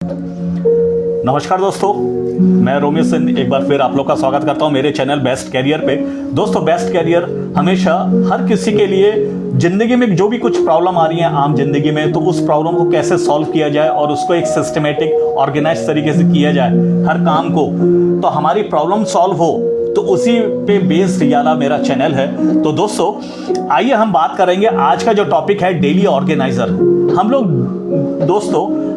नमस्कार दोस्तों, मैं रोमियो सिंह एक बार फिर आप लोग का स्वागत करता हूं मेरे चैनल बेस्ट कैरियर पे। दोस्तों, बेस्ट कैरियर हमेशा हर किसी के लिए जिंदगी में जो भी कुछ प्रॉब्लम आ रही है आम जिंदगी में, तो उस प्रॉब्लम को कैसे सॉल्व किया जाए और उसको एक सिस्टमेटिक ऑर्गेनाइज तरीके से किया जाए हर काम को, तो हमारी प्रॉब्लम सॉल्व हो, तो उसी पे बेस्ड वाला मेरा चैनल है। तो दोस्तों, आइए हम बात करेंगे। आज का जो टॉपिक है डेली ऑर्गेनाइजर।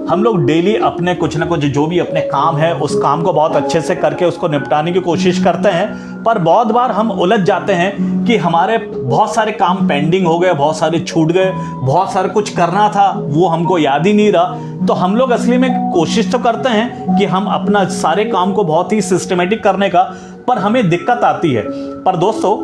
हम लोग डेली अपने कुछ ना कुछ जो भी अपने काम है उस काम को बहुत अच्छे से करके उसको निपटाने की कोशिश करते हैं, पर बहुत बार हम उलझ जाते हैं कि हमारे बहुत सारे काम पेंडिंग हो गए, बहुत सारे छूट गए, बहुत सारे कुछ करना था वो हमको याद ही नहीं रहा। तो हम लोग असली में कोशिश तो करते हैं कि हम अपना सारे काम को बहुत ही सिस्टमेटिक करने का, पर हमें दिक्कत आती है। पर दोस्तों,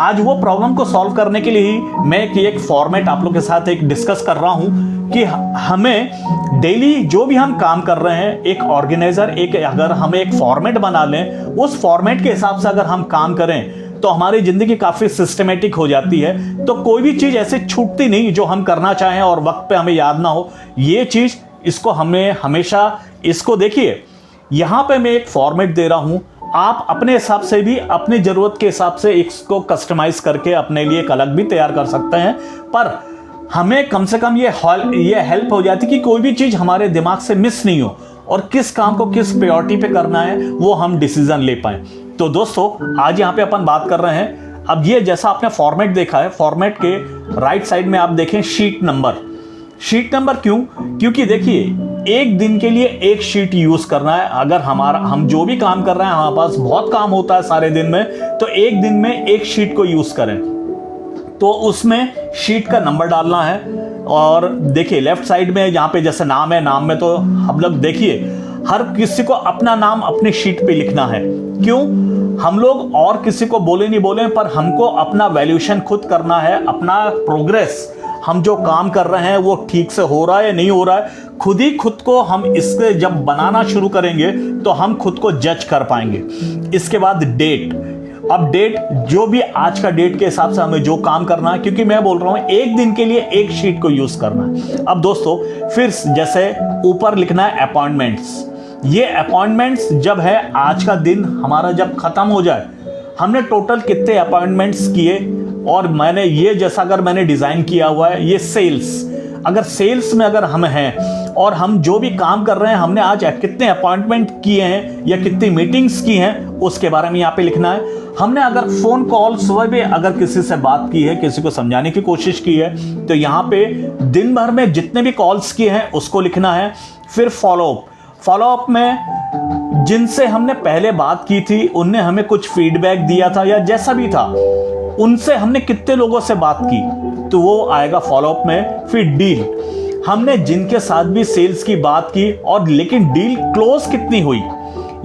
आज वो प्रॉब्लम को सॉल्व करने के लिए ही मैं एक फॉर्मेट आप लोग के साथ एक डिस्कस कर रहा हूं कि हमें डेली जो भी हम काम कर रहे हैं एक ऑर्गेनाइजर, अगर हमें एक फॉर्मेट बना लें, उस फॉर्मेट के हिसाब से अगर हम काम करें तो हमारी जिंदगी काफी सिस्टमेटिक हो जाती है। तो कोई भी चीज ऐसे छूटती नहीं जो हम करना चाहें और वक्त पे हमें याद ना हो। ये चीज इसको हमें हमेशा इसको देखिए, यहां पे मैं एक फॉर्मेट दे रहा हूं, आप अपने हिसाब से भी अपनी जरूरत के हिसाब से इसको कस्टमाइज करके अपने लिए एक अलग भी तैयार कर सकते हैं। पर हमें कम से कम ये हेल्प हो जाती कि कोई भी चीज हमारे दिमाग से मिस नहीं हो और किस काम को किस प्रायोरिटी पे करना है वो हम डिसीजन ले पाए। तो दोस्तों, आज यहाँ पे अपन बात कर रहे हैं। अब ये जैसा आपने फॉर्मेट देखा है, फॉर्मेट के राइट साइड में आप देखें शीट नंबर। शीट नंबर क्यों? क्योंकि देखिए, एक दिन के लिए एक शीट यूज करना है। अगर हम जो भी काम कर रहे हैं, हमारे पास बहुत काम होता है सारे दिन में, तो एक दिन में एक शीट को यूज करें। तो उसमें शीट का नंबर डालना है। और देखिए लेफ्ट साइड में यहाँ पे जैसे नाम है, नाम में तो हम लोग देखिए हर किसी को अपना नाम अपनी शीट पे लिखना है। क्यों? हम लोग और किसी को बोले नहीं बोले, पर हमको अपना वैल्यूएशन खुद करना है, अपना प्रोग्रेस, हम जो काम कर रहे हैं वो ठीक से हो रहा है या नहीं हो रहा है, खुद को हम इसके जब बनाना शुरू करेंगे तो हम खुद को जज कर पाएंगे। इसके बाद डेट। अब डेट, जो भी आज का डेट के हिसाब से हमें जो काम करना है, क्योंकि मैं बोल रहा हूं एक दिन के लिए एक शीट को यूज करना है। अब दोस्तों, फिर जैसे ऊपर लिखना है अपॉइंटमेंट्स। ये अपॉइंटमेंट्स जब है, आज का दिन हमारा जब खत्म हो जाए, हमने टोटल कितने अपॉइंटमेंट्स किए, और मैंने ये जैसा अगर मैंने डिजाइन किया हुआ है, ये सेल्स, अगर सेल्स में अगर हम हैं और हम जो भी काम कर रहे हैं, हमने आज कितने अपॉइंटमेंट किए हैं या कितनी मीटिंग्स की हैं, उसके बारे में यहाँ पे लिखना है। हमने अगर फोन कॉल सुबह में अगर किसी से बात की है, किसी को समझाने की कोशिश की है, तो यहाँ पे दिन भर में जितने भी कॉल्स किए हैं उसको लिखना है। फिर फॉलोअप में जिनसे हमने पहले बात की थी, उनने हमें कुछ फीडबैक दिया था या जैसा भी था, उनसे हमने कितने लोगों से बात की, तो वो आएगा फॉलोअप में। फिर डील, हमने जिनके साथ भी सेल्स की बात की और लेकिन डील क्लोज कितनी हुई,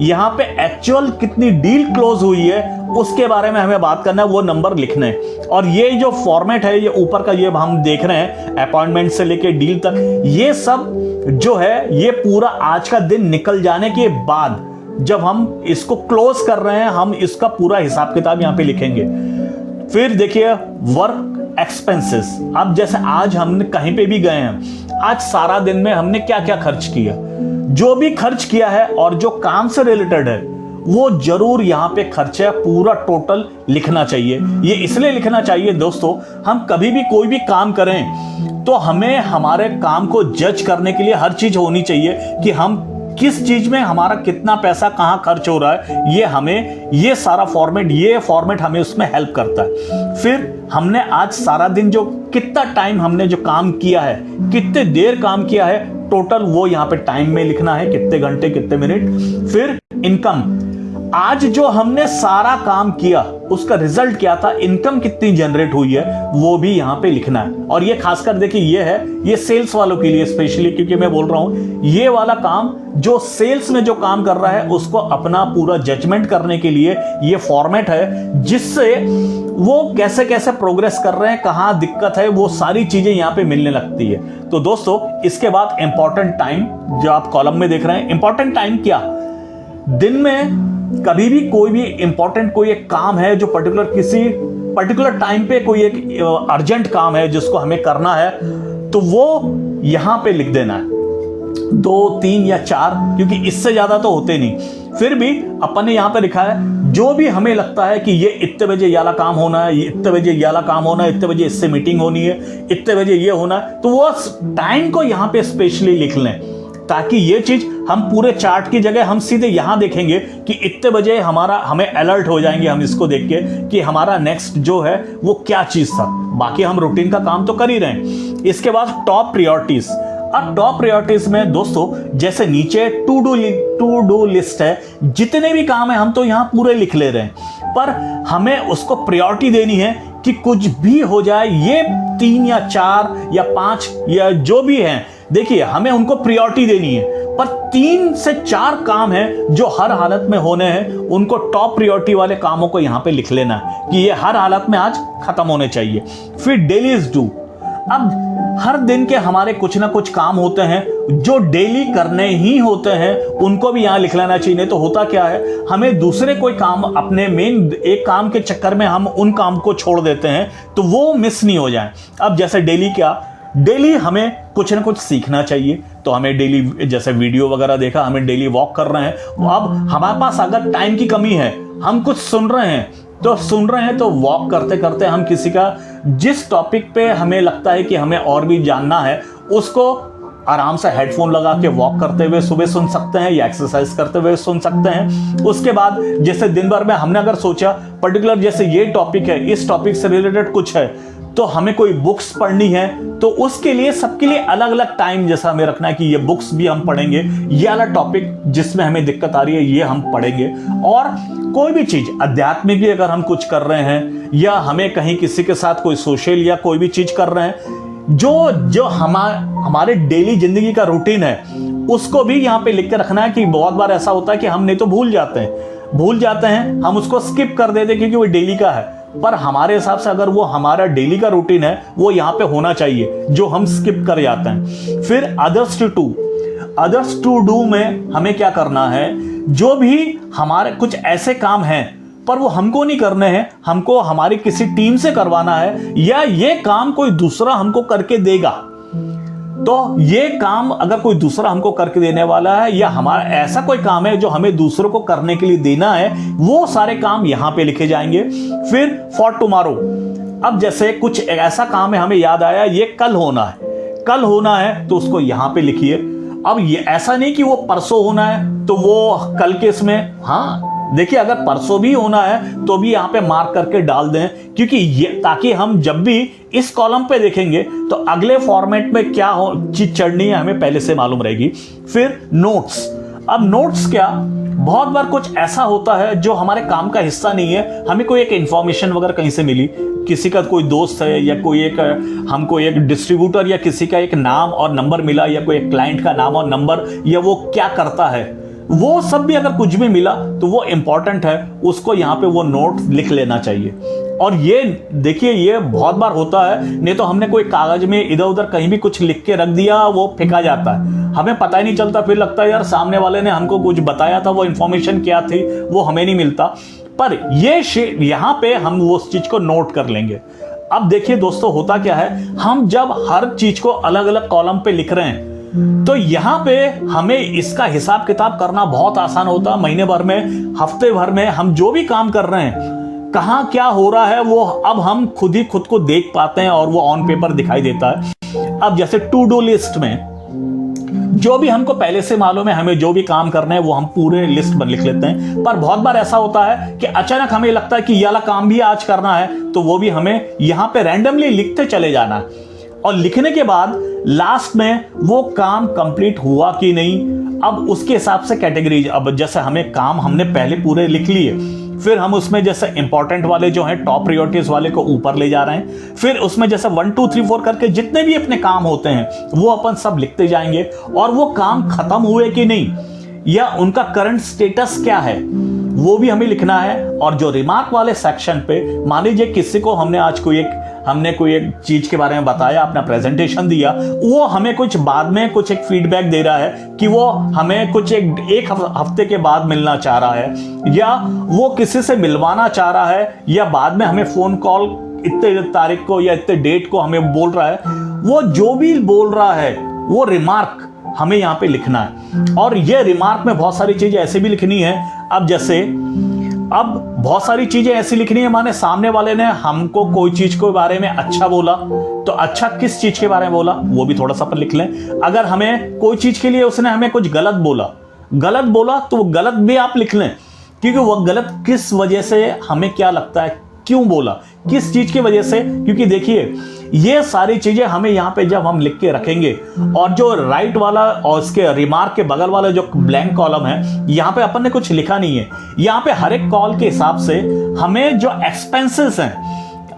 यहां पे एक्चुअल कितनी डील क्लोज हुई है उसके बारे में हमें बात करना है, वो नंबर लिखने हैं। और ये जो फॉर्मेट है, ये ऊपर का ये हम देख रहे हैं, अपॉइंटमेंट से लेके डील तक, ये सब जो है ये पूरा आज का दिन निकल जाने के बाद जब हम इसको क्लोज कर रहे हैं, हम इसका पूरा हिसाब किताब यहां पे लिखेंगे। फिर देखिए वर्क एक्सपेंसेस। अब जैसे आज हमने कहीं पे भी गए हैं, आज सारा दिन में हमने क्या क्या खर्च किया, जो भी खर्च किया है और जो काम से रिलेटेड है वो जरूर यहाँ पे खर्चा पूरा टोटल लिखना चाहिए। ये इसलिए लिखना चाहिए दोस्तों, हम कभी भी कोई भी काम करें तो हमें हमारे काम को जज करने के लिए हर चीज होनी चाहिए कि हम किस चीज में हमारा कितना पैसा कहां खर्च हो रहा है। ये हमें ये सारा फॉर्मेट हमें उसमें हेल्प करता है। फिर हमने आज सारा दिन जो कितना टाइम हमने जो काम किया है, कितने देर काम किया है, टोटल वो यहाँ पे टाइम में लिखना है, कितने घंटे कितने मिनट। फिर इनकम, आज जो हमने सारा काम किया उसका रिजल्ट क्या था, इनकम कितनी जनरेट हुई है, वो भी यहां पे लिखना है। और ये खासकर देखिए ये सेल्स वालों के लिए स्पेशली, क्योंकि मैं बोल रहा हूं ये वाला काम जो सेल्स में जो काम कर रहा है उसको अपना पूरा जजमेंट करने के लिए ये फॉर्मेट है, जिससे वो कैसे कैसे प्रोग्रेस कर रहे हैं, कहां दिक्कत है, वो सारी चीजें यहां पे मिलने लगती है। तो दोस्तों, इसके बाद इंपॉर्टेंट टाइम जो आप कॉलम में देख रहे हैं, इंपॉर्टेंट टाइम क्या, दिन में कभी भी कोई भी इंपॉर्टेंट कोई एक काम है जो किसी पर्टिकुलर टाइम पे कोई एक अर्जेंट काम है जिसको हमें करना है, तो वो यहां पे लिख देना है। 2, 3 या 4, क्योंकि इससे ज्यादा तो होते नहीं। फिर भी अपन ने यहाँ पे लिखा है जो भी हमें लगता है कि ये इतने बजे ये वाला काम होना है, ये इतने बजे ये वाला काम होना है, इतने बजे इससे मीटिंग होनी है, इतने बजे ये होना है, तो वो टाइम को यहाँ पे स्पेशली लिख लें, ताकि ये चीज हम पूरे चार्ट की जगह हम सीधे यहां देखेंगे कि इतने बजे हमें अलर्ट हो जाएंगे हम इसको देख के कि हमारा नेक्स्ट जो है वो क्या चीज था। बाकी हम रूटीन का काम तो कर ही रहे हैं। इसके बाद टॉप प्रायोरिटीज। अब टॉप प्रायोरिटीज में दोस्तों जैसे नीचे टू डू लिस्ट है, जितने भी काम है हम तो यहां पूरे लिख ले रहे हैं, पर हमें उसको प्रायोरिटी देनी है कि कुछ भी हो जाए, ये 3 या 4 या 5 या जो भी है, देखिए हमें उनको प्रायोरिटी देनी है। पर 3 से 4 काम है जो हर हालत में होने हैं, उनको टॉप प्रायोरिटी वाले कामों को यहां पे लिख लेना है कि ये हर हालत में आज खत्म होने चाहिए। फिर डेली इज डू। अब हर दिन के हमारे कुछ ना कुछ काम होते हैं जो डेली करने ही होते हैं, उनको भी यहां लिख लेना चाहिए। नहीं तो होता क्या है, हमें दूसरे कोई काम, अपने मेन एक काम के चक्कर में हम उन काम को छोड़ देते हैं, तो वो मिस नहीं हो जाए। अब जैसे डेली क्या, डेली हमें कुछ ना कुछ सीखना चाहिए, तो हमें डेली जैसे वीडियो वगैरह देखा, हमें डेली वॉक कर रहे हैं। अब हमारे पास अगर टाइम की कमी है, हम कुछ सुन रहे हैं तो वॉक करते करते हम किसी का जिस टॉपिक पे हमें लगता है कि हमें और भी जानना है, उसको आराम से हेडफोन लगा के वॉक करते हुए सुबह सुन सकते हैं या एक्सरसाइज करते हुए सुन सकते हैं। उसके बाद जैसे दिन भर में हमने अगर सोचा पर्टिकुलर जैसे ये टॉपिक है, इस टॉपिक से रिलेटेड कुछ है, तो हमें कोई बुक्स पढ़नी है, तो उसके लिए सबके लिए अलग अलग टाइम जैसा हमें रखना है कि ये बुक्स भी हम पढ़ेंगे, ये वाला टॉपिक जिसमें हमें दिक्कत आ रही है ये हम पढ़ेंगे। और कोई भी चीज आध्यात्मिक भी अगर हम कुछ कर रहे हैं, या हमें कहीं किसी के साथ कोई सोशल या कोई भी चीज कर रहे हैं, जो हमारे डेली जिंदगी का रूटीन है, उसको भी यहाँ पे लिख के रखना है। कि बहुत बार ऐसा होता है कि हम नहीं तो भूल जाते हैं, हम उसको स्किप कर देते हैं क्योंकि वो डेली का है। पर हमारे हिसाब से अगर वो हमारा डेली का रूटीन है, वो यहाँ पे होना चाहिए, जो हम स्किप कर जाते हैं। फिर अदर्स टू डू में हमें क्या करना है, जो भी हमारे कुछ ऐसे काम हैं पर वो हमको नहीं करने हैं, हमको हमारी किसी टीम से करवाना है, या ये काम कोई दूसरा हमको करके देगा, तो ये काम अगर कोई दूसरा हमको करके देने वाला है, या हमारा ऐसा कोई काम है जो हमें दूसरों को करने के लिए देना है, वो सारे काम यहां पे लिखे जाएंगे। फिर फॉर टुमारो। अब जैसे कुछ ऐसा काम है, हमें याद आया ये कल होना है, तो उसको यहां पे लिखिए। अब ये ऐसा नहीं कि वो परसों होना है तो वो कल के इसमें, हाँ देखिए अगर परसों भी होना है तो भी यहां पे मार्क करके डाल दें, क्योंकि ये ताकि हम जब भी इस कॉलम पे देखेंगे तो अगले फॉर्मेट में क्या चीज चढ़नी है हमें पहले से मालूम रहेगी। फिर नोट्स। अब नोट्स क्या, बहुत बार कुछ ऐसा होता है जो हमारे काम का हिस्सा नहीं है, हमें कोई एक इंफॉर्मेशन वगैरह कहीं से मिली, किसी का कोई दोस्त है, या कोई एक हमको एक डिस्ट्रीब्यूटर या किसी का एक नाम और नंबर मिला, या कोई एक क्लाइंट का नाम और नंबर, या वो क्या करता है, वो सब भी अगर कुछ भी मिला तो वो इंपॉर्टेंट है, उसको यहाँ पे वो नोट लिख लेना चाहिए। और ये देखिए ये बहुत बार होता है, नहीं तो हमने कोई कागज में इधर उधर कहीं भी कुछ लिख के रख दिया, वो फेंका जाता है, हमें पता ही नहीं चलता, फिर लगता है यार सामने वाले ने हमको कुछ बताया था, वो इंफॉर्मेशन क्या थी वो हमें नहीं मिलता। पर ये यहाँ पे हम वो उस चीज को नोट कर लेंगे। अब देखिए दोस्तों होता क्या है, हम जब हर चीज को अलग अलग कॉलम पे लिख रहे हैं, तो यहां पे हमें इसका हिसाब किताब करना बहुत आसान होता है। महीने भर में, हफ्ते भर में हम जो भी काम कर रहे हैं, कहां क्या हो रहा है, वो अब हम खुद को देख पाते हैं और वो ऑन पेपर दिखाई देता है। अब जैसे टू डू लिस्ट में जो भी हमको पहले से मालूम है, हमें जो भी काम करना है वो हम पूरे लिस्ट पर लिख लेते हैं। पर बहुत बार ऐसा होता है कि अचानक हमें लगता है कि ये वाला काम भी आज करना है, तो वो भी हमें यहां पे रैंडमली लिखते चले जाना है। और लिखने के बाद लास्ट में वो काम कंप्लीट हुआ कि नहीं, अब उसके हिसाब से कैटेगरीज। अब जैसे हमें काम हमने पहले पूरे लिख लिए, फिर हम उसमें जैसे इंपॉर्टेंट वाले जो हैं टॉप प्रायोरिटीज वाले को ऊपर ले जा रहे हैं, फिर उसमें जैसे 1 2 3 4 करके जितने भी अपने काम होते हैं वो अपन सब लिखते जाएंगे, और वो काम खत्म हुए कि नहीं, या उनका करंट स्टेटस क्या है, वो भी हमें लिखना है। और जो रिमार्क वाले सेक्शन पे, मान लीजिए किसी को हमने कोई एक चीज के बारे में बताया, अपना प्रेजेंटेशन दिया, वो हमें कुछ बाद में कुछ एक फीडबैक दे रहा है कि वो हमें कुछ एक हफ्ते के बाद मिलना चाह रहा है, या वो किसी से मिलवाना चाह रहा है, या बाद में हमें फोन कॉल इतने तारीख को या इतने डेट को हमें बोल रहा है, वो जो भी बोल रहा है वो रिमार्क हमें यहाँ पे लिखना है। और ये रिमार्क में बहुत सारी चीजें ऐसे भी लिखनी है। अब जैसे अब बहुत सारी चीजें ऐसी लिखनी है, माने सामने वाले ने हमको कोई चीज के बारे में अच्छा बोला, तो अच्छा किस चीज के बारे में बोला वो भी थोड़ा सा अपन लिख लें। अगर हमें कोई चीज के लिए उसने हमें कुछ गलत बोला तो वो गलत भी आप लिख लें, क्योंकि वो गलत किस वजह से, हमें क्या लगता है क्यों बोला, किस चीज की वजह से। क्योंकि देखिए ये सारी चीजें हमें यहाँ पे जब हम लिख के रखेंगे, और जो राइट वाला और उसके रिमार्क के बगल वाला जो ब्लैंक कॉलम है, यहाँ पे अपन ने कुछ लिखा नहीं है। यहाँ पे हर एक कॉल के हिसाब से हमें जो एक्सपेंसेस हैं,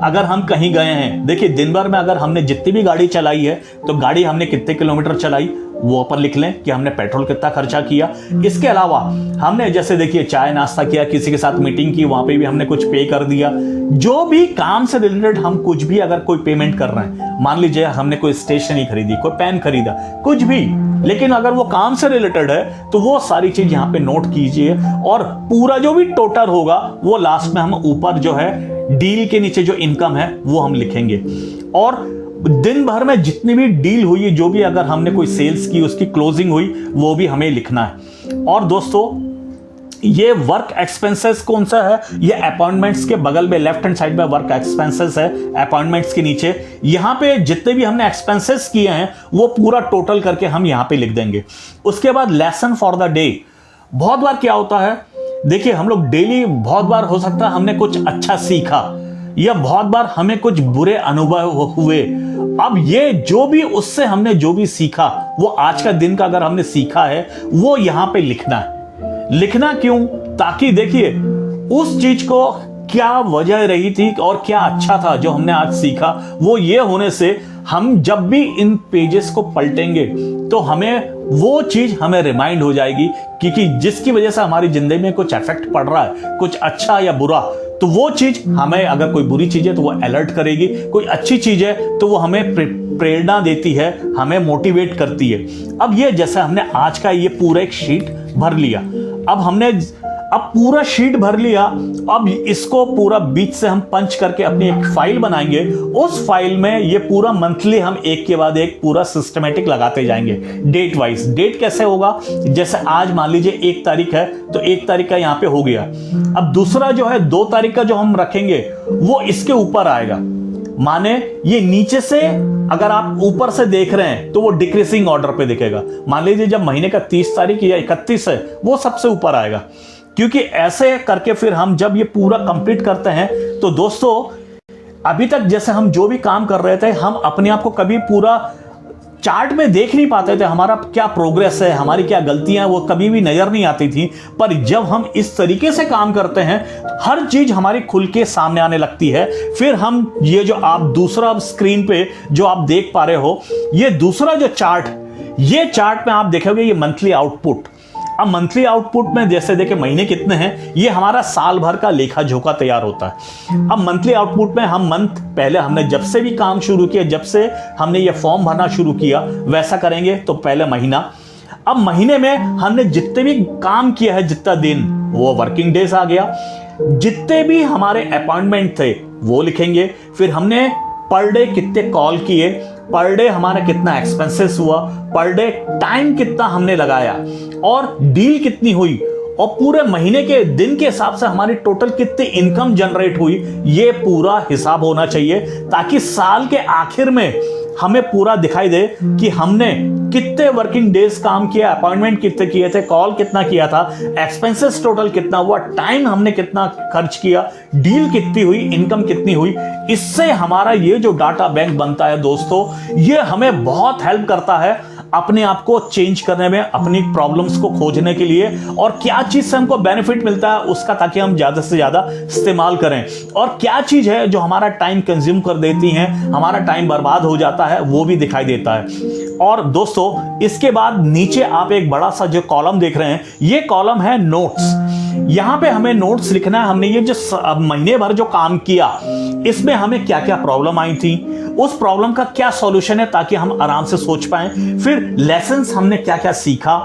अगर हम कहीं गए हैं, देखिए दिन भर में अगर हमने जितनी भी गाड़ी चलाई है, तो गाड़ी हमने कितने किलोमीटर चलाई वो अपन लिख लें कि हमने पेट्रोल कितना खर्चा किया। इसके अलावा हमने जैसे देखिए चाय नाश्ता किया, किसी के साथ मीटिंग की, वहां पे भी हमने कुछ पे कर दिया। जो भी काम से रिलेटेड हम कुछ भी अगर कोई पेमेंट कर रहे हैं, मान लीजिए हमने कोई स्टेशनरी खरीदी, कोई पेन खरीदा, कुछ भी, लेकिन अगर वो काम से रिलेटेड है तो वो सारी चीज यहाँ पे नोट कीजिए, और पूरा जो भी टोटल होगा वो लास्ट में हम ऊपर जो है डील के नीचे जो इनकम है वो हम लिखेंगे। और दिन भर में जितनी भी डील हुई, जो भी अगर हमने कोई सेल्स की उसकी क्लोजिंग हुई वो भी हमें लिखना है। और दोस्तों ये वर्क एक्सपेंसेस कौन सा है, ये अपॉइंटमेंट्स के बगल में लेफ्ट हैंड साइड में वर्क एक्सपेंसेस है, अपॉइंटमेंट्स के नीचे यहां पे जितने भी हमने एक्सपेंसेस किए हैं वो पूरा टोटल करके हम यहां पे लिख देंगे। उसके बाद लेसन फॉर द डे। बहुत बार क्या होता है, देखिए हम लोग डेली, बहुत बार हो सकता है हमने कुछ अच्छा सीखा, या बहुत बार हमें कुछ बुरे अनुभव हुए। अब ये जो भी उससे हमने जो भी सीखा, वो आज का दिन का अगर हमने सीखा है वो यहां पे लिखना है। लिखना क्यों, ताकि देखिए उस चीज को क्या वजह रही थी और क्या अच्छा था जो हमने आज सीखा, वो ये होने से हम जब भी इन पेजेस को पलटेंगे तो हमें वो चीज हमें रिमाइंड हो जाएगी, क्योंकि जिसकी वजह से हमारी जिंदगी में कुछ इफेक्ट पड़ रहा है, कुछ अच्छा या बुरा, तो वो चीज हमें, अगर कोई बुरी चीज है तो वो अलर्ट करेगी, कोई अच्छी चीज है तो वो हमें प्रेरणा देती है, हमें मोटिवेट करती है। अब ये जैसे हमने आज का ये पूरा एक शीट भर लिया, अब पूरा शीट भर लिया, अब इसको पूरा बीच से हम पंच करके अपनी एक फाइल बनाएंगे। उस फाइल में ये पूरा मंथली हम एक के बाद एक पूरा सिस्टमेटिक लगाते जाएंगे, डेट वाइज। डेट कैसे होगा, जैसे आज मान लीजिए 1 तारीख है तो 1 तारीख का यहां पे हो गया। अब दूसरा जो है 2 तारीख का जो हम रखेंगे वो इसके ऊपर आएगा, माने ये नीचे से अगर आप ऊपर से देख रहे हैं तो वो डिक्रीजिंग ऑर्डर पे दिखेगा। मान लीजिए जब महीने का 30 तारीख या 31 है वो सबसे ऊपर आएगा, क्योंकि ऐसे करके फिर हम जब ये पूरा कंप्लीट करते हैं तो दोस्तों अभी तक जैसे हम जो भी काम कर रहे थे, हम अपने आप को कभी पूरा चार्ट में देख नहीं पाते थे, हमारा क्या प्रोग्रेस है, हमारी क्या गलतियां, वो कभी भी नजर नहीं आती थी। पर जब हम इस तरीके से काम करते हैं, हर चीज हमारी खुल के सामने आने लगती है। फिर हम ये जो आप दूसरा स्क्रीन पे जो आप देख पा रहे हो, ये दूसरा जो चार्ट, ये चार्ट में आप देखोगे ये मंथली आउटपुट। अब मंथली आउटपुट में जैसे देखें महीने कितने हैं, ये हमारा साल भर का लेखा जोखा तैयार होता है। अब मंथली आउटपुट में हम मंथ, पहले हमने जब से भी काम शुरू किया, जब से हमने ये फॉर्म भरना शुरू किया वैसा करेंगे। तो पहले महीना, अब महीने में हमने जितने भी काम किया है, जितना दिन, वो वर्किंग डेज आ गया। जितने भी हमारे अपॉइंटमेंट थे वो लिखेंगे। फिर हमने पर डे कितने कॉल किए, पर डे हमारा कितना एक्सपेंसेस हुआ, पर डे टाइम कितना हमने लगाया, और डील कितनी हुई, और पूरे महीने के दिन के हिसाब से हमारी टोटल कितनी इनकम जनरेट हुई, ये पूरा हिसाब होना चाहिए, ताकि साल के आखिर में हमें पूरा दिखाई दे कि हमने कितने वर्किंग डेज काम किया, अपॉइंटमेंट कितने किए थे, कॉल कितना किया था, एक्सपेंसेस टोटल कितना हुआ, टाइम हमने कितना खर्च किया, डील कितनी हुई, इनकम कितनी हुई। इससे हमारा ये जो डाटा बैंक बनता है दोस्तों, ये हमें बहुत हेल्प करता है अपने आप को चेंज करने में, अपनी प्रॉब्लम्स को खोजने के लिए, और क्या चीज से हमको बेनिफिट मिलता है उसका, ताकि हम ज्यादा से ज्यादा इस्तेमाल करें, और क्या चीज है जो हमारा टाइम कंज्यूम कर देती है, हमारा टाइम बर्बाद हो जाता है, वो भी दिखाई देता है। और दोस्तों इसके बाद नीचे आप एक बड़ा सा जो कॉलम देख रहे हैं, ये कॉलम है नोट्स। यहां पे हमें नोट्स लिखना है, हमने ये जो महीने भर जो काम किया इसमें हमें क्या क्या प्रॉब्लम आई थी, उस प्रॉब्लम का क्या सॉल्यूशन है, ताकि हम आराम से सोच पाएं। फिर लेसन्स हमने क्या क्या सीखा,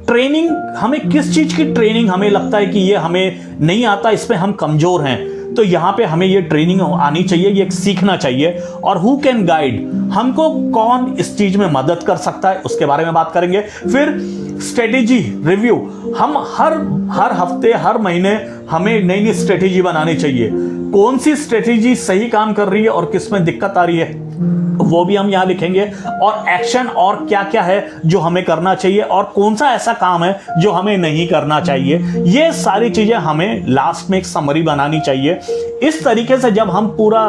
ट्रेनिंग, हमें किस चीज की ट्रेनिंग हमें लगता है कि ये हमें नहीं आता, इसमें हम कमजोर हैं, तो यहाँ पे हमें ये ट्रेनिंग आनी चाहिए, ये सीखना चाहिए। और हु कैन गाइड, हमको कौन इस चीज में मदद कर सकता है, उसके बारे में बात करेंगे। फिर स्ट्रेटेजी रिव्यू, हम हर हफ्ते हर महीने हमें नई नई स्ट्रेटेजी बनानी चाहिए। कौन सी स्ट्रेटेजी सही काम कर रही है और किस में दिक्कत आ रही है, वो भी हम यहां लिखेंगे। और एक्शन और क्या क्या है जो हमें करना चाहिए और कौन सा ऐसा काम है जो हमें नहीं करना चाहिए, ये सारी चीजें हमें लास्ट में एक समरी बनानी चाहिए। इस तरीके से जब हम पूरा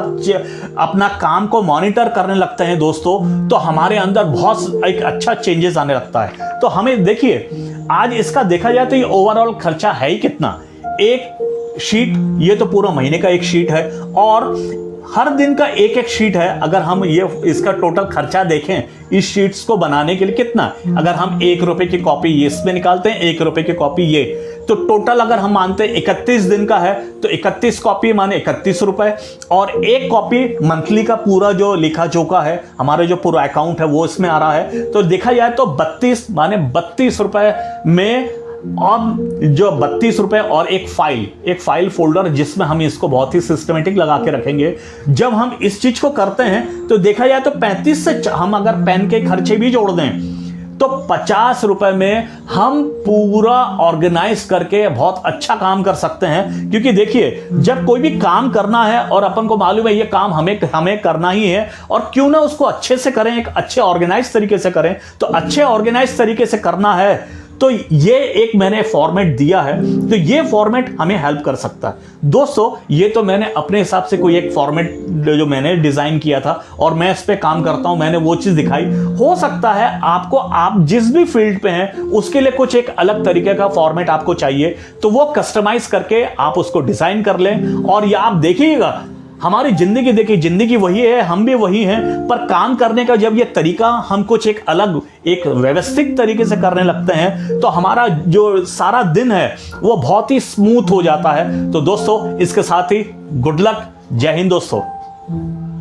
अपना काम को मॉनिटर करने लगते हैं दोस्तों, तो हमारे अंदर बहुत एक अच्छा चेंजेस आने लगता है। तो हमें देखिए, आज इसका देखा जाए तो ये ओवरऑल खर्चा है ही कितना, एक शीट, ये तो पूरा महीने का एक शीट है और हर दिन का एक एक शीट है। अगर हम ये इसका टोटल खर्चा देखें इस शीट्स को बनाने के लिए कितना, अगर हम 1 रुपए की कॉपी ये इसमें निकालते हैं, 1 रुपए की कॉपी ये, तो टोटल अगर हम मानते हैं 31 दिन का है तो 31 कॉपी माने 31 रुपए, और एक कॉपी मंथली का पूरा जो लिखा जोखा है, हमारा जो पूरा अकाउंट है वो इसमें आ रहा है। तो देखा जाए तो 32 माने 32 रुपए में, और जो 32 रुपए और एक फाइल फोल्डर जिसमें हम इसको बहुत ही सिस्टमेटिक लगा के रखेंगे। जब हम इस चीज को करते हैं तो देखा जाए तो 35 से हम अगर पेन के खर्चे भी जोड़ दें तो 50 रुपए में हम पूरा ऑर्गेनाइज करके बहुत अच्छा काम कर सकते हैं। क्योंकि देखिए, जब कोई भी काम करना है और अपन को मालूम है ये काम हमें करना ही है, और क्यों ना उसको अच्छे से करें, एक अच्छे ऑर्गेनाइज तरीके से करें, तो अच्छे ऑर्गेनाइज तरीके से करना है तो ये एक मैंने फॉर्मेट दिया है, तो ये फॉर्मेट हमें हेल्प कर सकता है। दोस्तों, ये तो मैंने अपने हिसाब से कोई एक फॉर्मेट जो मैंने डिजाइन किया था और मैं इस पे काम करता हूं, मैंने वो चीज दिखाई। हो सकता है आपको, आप जिस भी फील्ड पे हैं उसके लिए कुछ एक अलग तरीके का फॉर्मेट आपको चाहिए, तो वो कस्टमाइज करके आप उसको डिजाइन कर लें। और ये आप देखिएगा, हमारी जिंदगी, देखिए जिंदगी वही है, हम भी वही हैं, पर काम करने का जब ये तरीका हम कुछ एक अलग, एक व्यवस्थित तरीके से करने लगते हैं, तो हमारा जो सारा दिन है वो बहुत ही स्मूथ हो जाता है। तो दोस्तों, इसके साथ ही गुड लक, जय हिंद दोस्तों।